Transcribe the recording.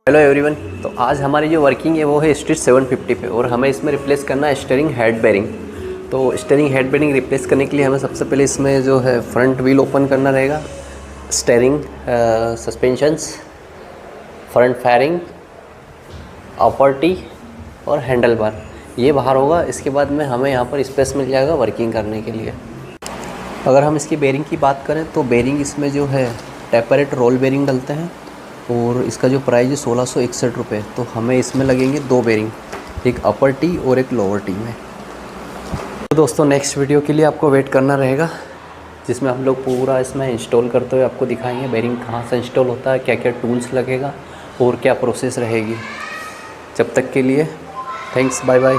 Hello everyone. तो आज हमारी जो वर्किंग है वो है स्ट्रीट 750 पे और हमें इसमें रिप्लेस करना है स्टीयरिंग हेड बेरिंग। तो स्टीयरिंग हेड बेरिंग रिप्लेस करने के लिए हमें सबसे पहले इसमें जो है फ्रंट व्हील ओपन करना रहेगा, स्टीयरिंग, सस्पेंशंस, फ्रंट फायरिंग, अपर टी और हैंडल बार ये बाहर होगा। इसके बाद में हमें यहाँ पर स्पेस मिल जाएगा वर्किंग करने के लिए। अगर हम इसकी बेरिंग की बात करें तो बेरिंग इसमें जो है टेपरेट रोल बेरिंग डलते हैं और इसका जो प्राइस है 1661 रुपये। तो हमें इसमें लगेंगे 2 बेरिंग, एक अपर टी और एक लोअर टी में। तो दोस्तों नेक्स्ट वीडियो के लिए आपको वेट करना रहेगा, जिसमें हम लोग पूरा इसमें इंस्टॉल करते हुए आपको दिखाएंगे बेरिंग कहाँ से इंस्टॉल होता है, क्या क्या टूल्स लगेगा और क्या प्रोसेस रहेगी। जब तक के लिए थैंक्स, बाय बाय।